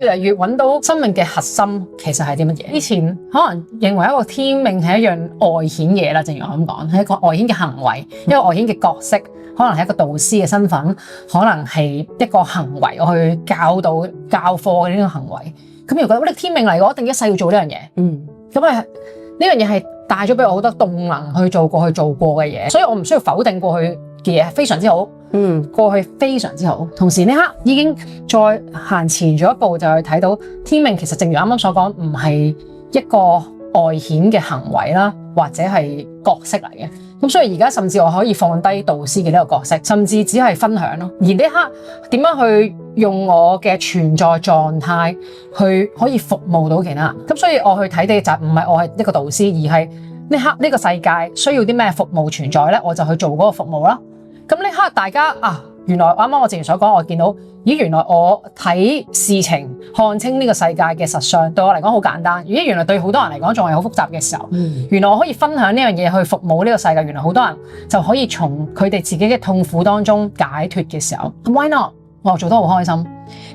越嚟越揾到生命嘅核心其實係啲乜嘢？以前可能認為一個天命係一樣外顯嘢啦，正如我咁講，係一個外顯嘅行為，一個外顯嘅角色，可能係一個導師嘅身份，可能係一個行為，我去教導教課嘅呢個行為。咁如果覺得天命嚟，我一定一世要做呢樣嘢。咁啊呢樣嘢係帶咗俾我好多動能去做過嘅嘢，所以我唔需要否定過去嘅嘢，非常之好。過去非常之好，同時呢刻已經再行前咗一步，就係睇到天命其實正如啱啱所講，唔係一個外顯嘅行為啦，或者係角色嚟嘅。咁所以而家甚至我可以放低導師嘅呢個角色，甚至只係分享咯。而呢刻點樣去用我嘅存在狀態去可以服務到其他人？咁所以我去睇嘅就唔係我係一個導師，而係呢刻呢個世界需要啲咩服務存在咧，我就去做嗰個服務啦。咁呢刻大家啊，原來啱啱我之前所講，我見到咦，原來我睇事情看清呢個世界嘅實相，對我嚟講好簡單。咦，原來對好多人嚟講仲係好複雜嘅時候，原來我可以分享呢樣嘢去服務呢個世界。原來好多人就可以從佢哋自己嘅痛苦當中解脫嘅時候 ，why not？ 我做得好開心，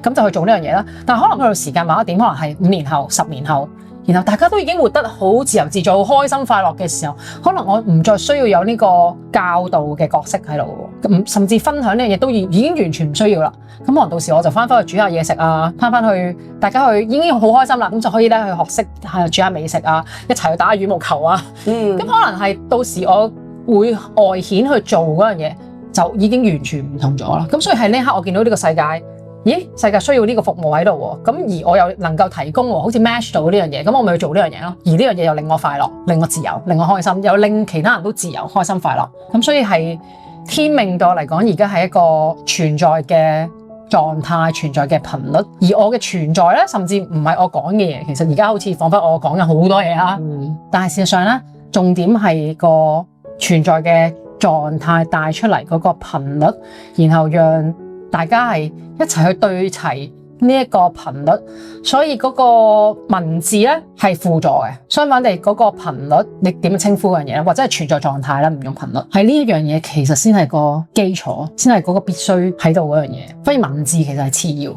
咁就去做呢樣嘢啦。但係可能去到時間某一點，可能係5年後、10年後。然後大家都已經活得好自由自在、好開心快樂嘅時候，可能我唔再需要有呢個教導嘅角色喺度，咁甚至分享呢樣嘢都已經完全唔需要啦。咁可能到時我就翻去煮下嘢食啊，翻去大家去已經好開心啦，咁就可以咧去學識煮下美食啊，一齊去打下羽毛球啊。咁可能係到時我會外顯去做嗰樣嘢，就已經完全唔同咗啦。咁所以係呢刻我見到呢個世界。咦，世界需要呢個服務喺度喎，咁而我又能夠提供喎，好似 match 到呢樣嘢，咁我咪去做呢樣嘢咯。而呢樣嘢又令我快樂，令我自由，令我開心，又令其他人都自由、開心、快樂。咁所以係天命對我嚟講，而家係一個存在嘅狀態、存在嘅頻率。而我嘅存在咧，甚至唔係我講嘅嘢，其實而家好似彷彿我講緊好多嘢啦。但係事實上咧，重點係個存在嘅狀態帶出嚟嗰個頻率，然後讓大家係一齊去對齊呢一個頻率，所以嗰個文字咧係輔助嘅。相反地，嗰個頻率你點樣稱呼嗰樣嘢咧，或者係存在狀態啦，唔用頻率，係呢一樣嘢其實先係個基礎，先係嗰個必須喺度嗰樣嘢。所以文字其實係次要。